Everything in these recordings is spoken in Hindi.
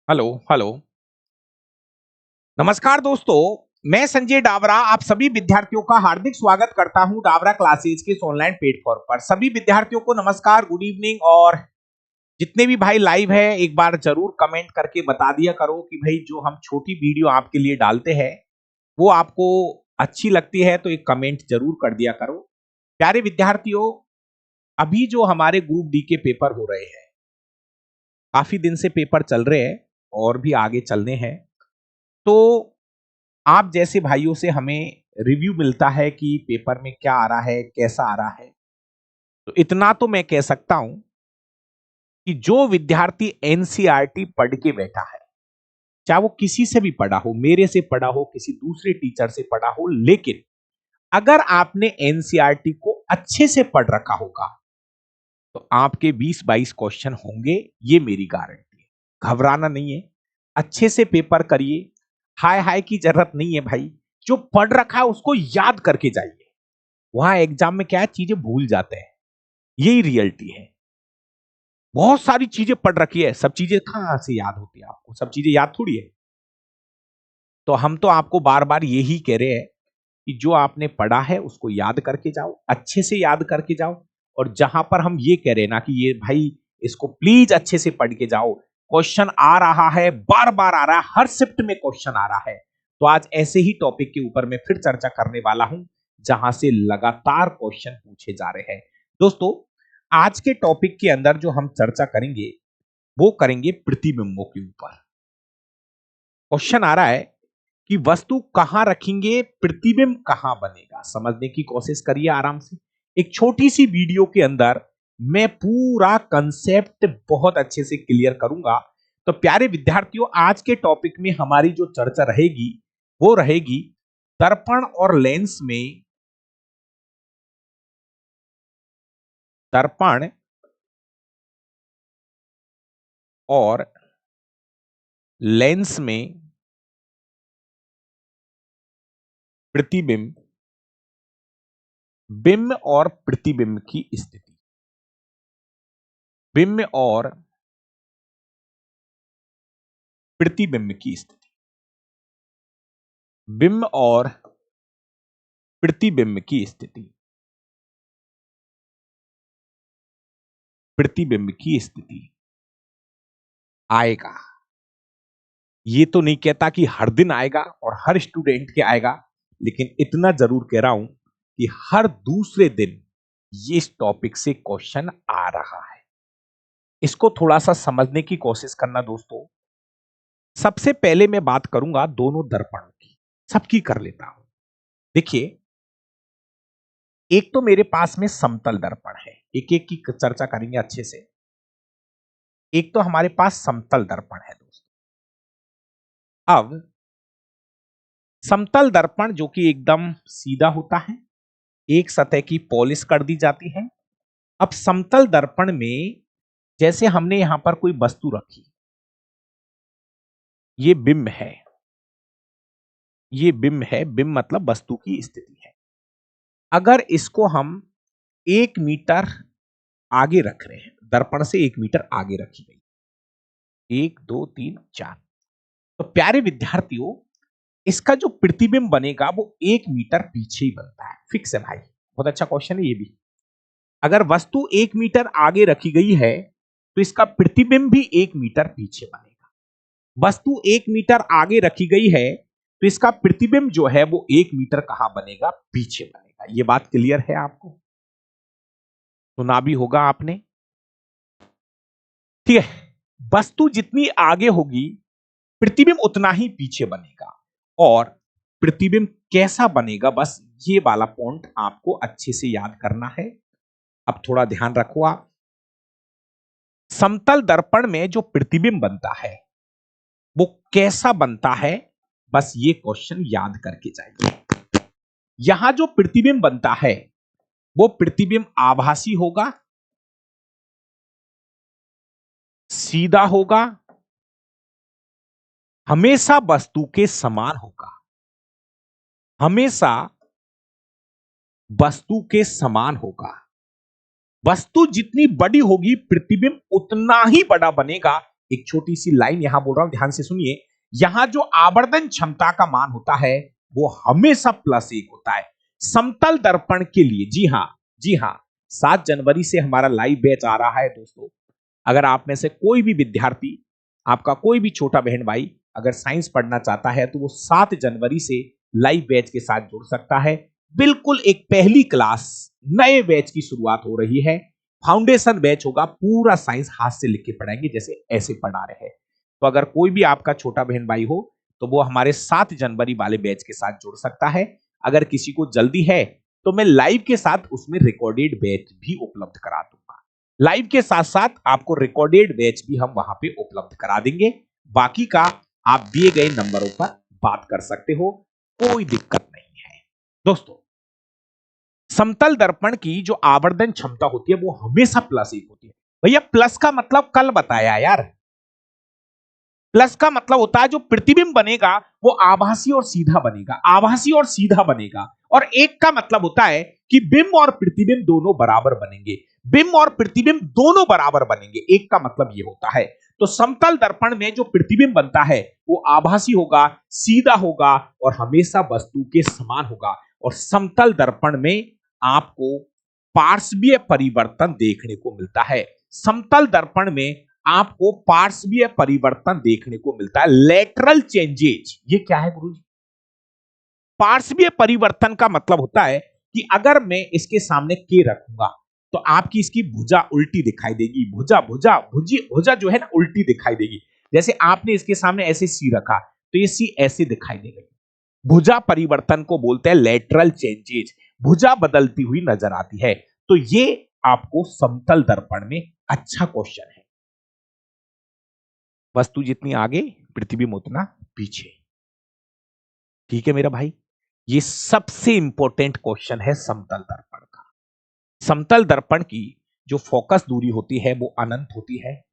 Hello hello. नमस्कार दोस्तों, मैं संजय डावरा आप सभी विद्यार्थियों का हार्दिक स्वागत करता हूं डावरा क्लासेज के इस ऑनलाइन प्लेटफॉर्म पर। सभी विद्यार्थियों को नमस्कार, गुड इवनिंग। और जितने भी भाई लाइव है एक बार जरूर कमेंट करके बता दिया करो कि भाई जो हम छोटी वीडियो आपके लिए डालते हैं वो आपको अच्छी लगती है, तो एक कमेंट जरूर कर दिया करो। प्यारे विद्यार्थियों, अभी जो हमारे ग्रुप डी के पेपर हो रहे हैं, काफी दिन से पेपर चल रहे हैं और भी आगे चलने हैं, तो आप जैसे भाइयों से हमें रिव्यू मिलता है कि पेपर में क्या आ रहा है, कैसा आ रहा है। तो इतना तो मैं कह सकता हूं कि जो विद्यार्थी एनसीईआरटी पढ़ के बैठा है, चाहे वो किसी से भी पढ़ा हो, मेरे से पढ़ा हो, किसी दूसरे टीचर से पढ़ा हो, लेकिन अगर आपने एनसीईआरटी को अच्छे से पढ़ रखा होगा तो आपके 20-22 क्वेश्चन होंगे, ये मेरी गारंटी है। घबराना नहीं है, अच्छे से पेपर करिए। हाय हाय की जरूरत नहीं है भाई, जो पढ़ रखा है उसको याद करके जाइए। वहां एग्जाम में क्या है, चीजें भूल जाते हैं, यही रियलिटी है। बहुत सारी चीजें पढ़ रखी है, सब चीजें कहां से याद होती है आपको, सब चीजें याद थोड़ी है। तो हम तो आपको बार बार यही कह रहे हैं कि जो आपने पढ़ा है उसको याद करके जाओ, अच्छे से याद करके जाओ। और जहां पर हम ये कह रहे हैं ना कि ये भाई इसको प्लीज अच्छे से पढ़ के जाओ, क्वेश्चन आ रहा है, बार बार आ रहा है, हर शिफ्ट में क्वेश्चन आ रहा है, तो आज ऐसे ही टॉपिक के ऊपर मैं फिर चर्चा करने वाला हूं जहां से लगातार क्वेश्चन पूछे जा रहे हैं। दोस्तों, आज के टॉपिक के अंदर जो हम चर्चा करेंगे वो करेंगे प्रतिबिंबों के ऊपर। क्वेश्चन आ रहा है कि वस्तु कहां रखेंगे, प्रतिबिंब कहां बनेगा। समझने की कोशिश करिए आराम से। एक छोटी सी वीडियो के अंदर मैं पूरा कंसेप्ट बहुत अच्छे से क्लियर करूंगा। तो प्यारे विद्यार्थियों, आज के टॉपिक में हमारी जो चर्चा रहेगी वो रहेगी दर्पण और लेंस में, दर्पण और लेंस में प्रतिबिंब, बिंब और प्रतिबिंब की स्थिति, बिंब और प्रतिबिंब की स्थिति, बिंब और प्रतिबिंब की स्थिति, प्रतिबिंब की स्थिति आएगा। ये तो नहीं कहता कि हर दिन आएगा और हर स्टूडेंट के आएगा, लेकिन इतना जरूर कह रहा हूं कि हर दूसरे दिन ये इस टॉपिक से क्वेश्चन आ रहा है। इसको थोड़ा सा समझने की कोशिश करना दोस्तों। सबसे पहले मैं बात करूंगा दोनों दर्पणों की, सबकी कर लेता हूं। देखिए, एक तो मेरे पास में समतल दर्पण है, एक एक की चर्चा करेंगे अच्छे से। एक तो हमारे पास समतल दर्पण है दोस्तों। अब समतल दर्पण जो कि एकदम सीधा होता है, एक सतह की पॉलिश कर दी जाती है। अब समतल दर्पण में जैसे हमने यहां पर कोई वस्तु रखी, ये बिंब है, ये बिंब है, बिंब मतलब वस्तु की स्थिति है। अगर इसको हम 1 मीटर आगे रख रहे हैं, दर्पण से 1 मीटर आगे रखी गई, 1 2 3 4, तो प्यारे विद्यार्थियों, इसका जो प्रतिबिंब बनेगा वो 1 मीटर पीछे ही बनता है। फिक्स है भाई, बहुत अच्छा क्वेश्चन है ये भी। अगर वस्तु 1 मीटर आगे रखी गई है तो इसका प्रतिबिंब भी 1 मीटर पीछे बनेगा। वस्तु 1 मीटर आगे रखी गई है तो इसका प्रतिबिंब जो है वो 1 मीटर कहां बनेगा, पीछे बनेगा। ये बात क्लियर है आपको, सुना भी होगा आपने, ठीक है। वस्तु जितनी आगे होगी प्रतिबिंब उतना ही पीछे बनेगा। और प्रतिबिंब कैसा बनेगा, बस ये वाला पॉइंट आपको अच्छे से याद करना है। अब थोड़ा ध्यान रखो आप, समतल दर्पण में जो प्रतिबिंब बनता है वो कैसा बनता है, बस ये क्वेश्चन याद करके जाइए। यहां जो प्रतिबिंब बनता है वो प्रतिबिंब आभासी होगा, सीधा होगा, हमेशा वस्तु के समान होगा, हमेशा वस्तु के समान होगा। वस्तु जितनी बड़ी होगी प्रतिबिंब उतना ही बड़ा बनेगा, एक छोटी सी लाइन यहां बोल रहा हूं, ध्यान से सुनिए। यहां जो आवर्धन क्षमता का मान होता है वो हमेशा +1 होता है समतल दर्पण के लिए। जी हां, जी हां, 7 जनवरी से हमारा लाइव बैच आ रहा है दोस्तों। अगर आप में से कोई भी विद्यार्थी, आपका कोई भी छोटा बहन भाई अगर साइंस पढ़ना चाहता है तो वो 7 जनवरी से लाइव बैच के साथ जुड़ सकता है। बिल्कुल एक पहली क्लास नए बैच की शुरुआत हो रही है। फाउंडेशन बैच होगा, पूरा साइंस हाथ से लिख के पढ़ाएंगे जैसे ऐसे पढ़ा रहे हैं। तो अगर कोई भी आपका छोटा बहन भाई हो तो वो हमारे 7 जनवरी वाले बैच के साथ जुड़ सकता है। अगर किसी को जल्दी है तो मैं लाइव के साथ उसमें रिकॉर्डेड बैच भी उपलब्ध करा दूंगा। लाइव के साथ साथ आपको रिकॉर्डेड बैच भी हम वहां पे उपलब्ध करा देंगे। बाकी का आप दिए गए नंबरों पर बात कर सकते हो, कोई दिक्कत नहीं है। दोस्तों, समतल दर्पण की जो आवर्धन क्षमता होती है वो हमेशा +1 होती है। भैया प्लस का मतलब कल बताया यार। प्लस का मतलब होता है जो प्रतिबिंब बनेगा वो आभासी और सीधा बनेगा, आभासी और सीधा बनेगा। और एक का मतलब होता है कि बिंब और प्रतिबिंब दोनों बराबर बनेंगे, बिंब और प्रतिबिंब दोनों बराबर बनेंगे, एक का मतलब ये होता है। तो समतल दर्पण में जो प्रतिबिंब बनता है वो आभासी होगा, सीधा होगा और हमेशा वस्तु के समान होगा। और समतल दर्पण में आपको पार्श्वीय परिवर्तन देखने को मिलता है। समतल दर्पण में आपको पार्श्वीय परिवर्तन देखने को मिलता है, लेटरल चेंजेज। ये क्या है गुरुजी? पार्श्वीय परिवर्तन का मतलब होता है कि अगर मैं इसके सामने के रखूंगा तो आपकी इसकी भुजा उल्टी दिखाई देगी, भुजा भुजा भुजी भुजा जो है ना उल्टी दिखाई देगी। जैसे आपने इसके सामने ऐसे सी रखा तो ये सी ऐसे दिखाई देगी। भुजा परिवर्तन को बोलते हैं लेटरल चेंजेज, भुजा बदलती हुई नजर आती है। तो ये आपको समतल दर्पण में अच्छा क्वेश्चन है। वस्तु जितनी आगे प्रतिबिंब उतना पीछे। ठीक है मेरा भाई, ये सबसे इंपॉर्टेंट क्वेश्चन है समतल दर्पण का। समतल दर्पण की जो फोकस दूरी होती है वो अनंत होती है।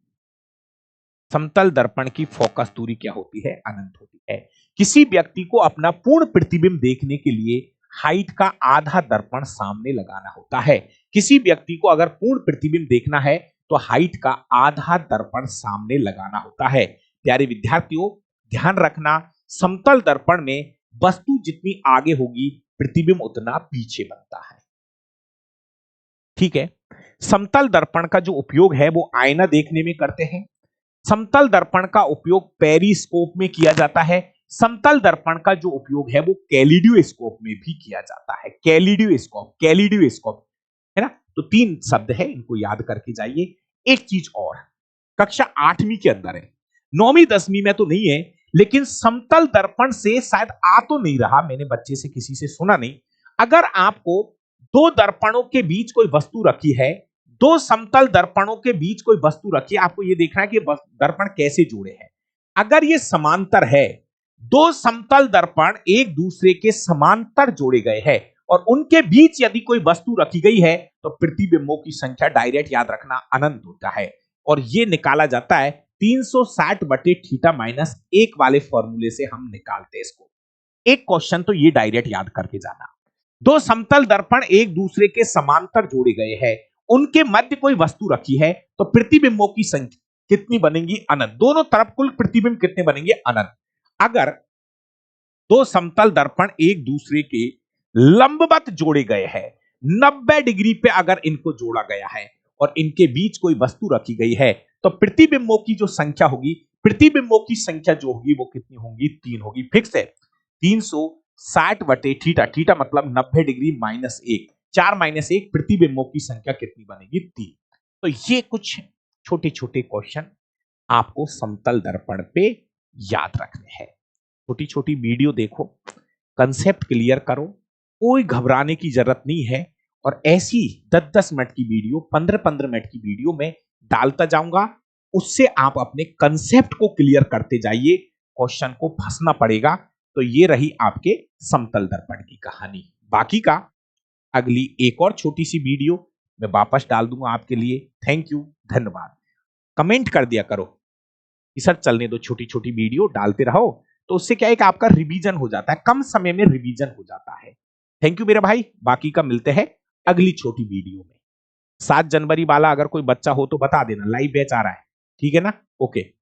समतल दर्पण की फोकस दूरी क्या होती है? अनंत होती है। किसी व्यक्ति को अपना पूर्ण प्रतिबिंब देखने के लिए हाइट का आधा दर्पण सामने लगाना होता है। किसी व्यक्ति को अगर पूर्ण प्रतिबिंब देखना है तो हाइट का आधा दर्पण सामने लगाना होता है। प्यारे विद्यार्थियों, ध्यान रखना, समतल दर्पण में वस्तु जितनी आगे होगी प्रतिबिंब उतना पीछे बनता है। ठीक है। समतल दर्पण का जो उपयोग है वो आईना देखने में करते हैं। समतल दर्पण का उपयोग पेरिस्कोप में किया जाता है। समतल दर्पण का जो उपयोग है वो कैलिड्योस्कोप में भी किया जाता है। कैलिड्योस्कोप, कैलिड्योस्कोप, है ना? तो 3 शब्द है, इनको याद करके जाइए। एक चीज और, कक्षा 8वीं के अंदर है, 9वीं 10वीं में तो नहीं है, लेकिन समतल दर्पण से शायद आ तो नहीं रहा, मैंने बच्चे से किसी से सुना नहीं। अगर आपको 2 दर्पणों के बीच कोई वस्तु रखी है, 2 समतल दर्पणों के बीच कोई वस्तु रखी है, आपको यह देखना है कि दर्पण कैसे जुड़े हैं। अगर ये समांतर है, 2 समतल दर्पण एक दूसरे के समांतर जोड़े गए हैं और उनके बीच यदि कोई वस्तु रखी गई है तो प्रतिबिंबों की संख्या डायरेक्ट याद रखना अनंत होता है। और ये निकाला जाता है 360/θ-1 वाले फॉर्मूले से हम निकालते हैं इसको। एक क्वेश्चन तो ये डायरेक्ट याद करके जाना। 2 समतल दर्पण एक दूसरे के समांतर जोड़े गए हैं, उनके मध्य कोई वस्तु रखी है तो प्रतिबिंबों की संख्या कितनी बनेगी? अनंत। दोनों तरफ कुल प्रतिबिंब कितने बनेंगे? अनंत। अगर 2 समतल दर्पण एक दूसरे के लंबवत जोड़े गए हैं, 90 डिग्री पे अगर इनको जोड़ा गया है और इनके बीच कोई वस्तु रखी गई है तो प्रतिबिंबों की जो संख्या होगी, प्रतिबिंबों की संख्या जो होगी वो कितनी होगी? 3 होगी। फिक्स है, 360/θ, थीटा मतलब 90 डिग्री -1, 4 - 1, प्रतिबिंबों की संख्या कितनी बनेगी? 3। तो ये कुछ छोटे छोटे क्वेश्चन आपको समतल दर्पण पे याद रखने हैं। छोटी छोटी वीडियो देखो, कंसेप्ट क्लियर करो, कोई घबराने की जरूरत नहीं है। और ऐसी 10-10 मिनट की वीडियो, 15-15 मिनट की वीडियो में डालता जाऊंगा, उससे आप अपने कंसेप्ट को क्लियर करते जाइए, क्वेश्चन को फंसना पड़ेगा। तो ये रही आपके समतल दर्पण की कहानी। बाकी का अगली एक और छोटी सी वीडियो मैं वापस डाल दूंगा आपके लिए। थैंक यू, धन्यवाद। कमेंट कर दिया करो कि सर चलने दो, छोटी छोटी वीडियो डालते रहो, तो उससे क्या है कि आपका रिवीजन हो जाता है, कम समय में रिवीजन हो जाता है। थैंक यू मेरा भाई, बाकी का मिलते हैं अगली छोटी वीडियो में। 7 जनवरी वाला अगर कोई बच्चा हो तो बता देना, लाइव बैच आ रहा है, ठीक है ना? ओके।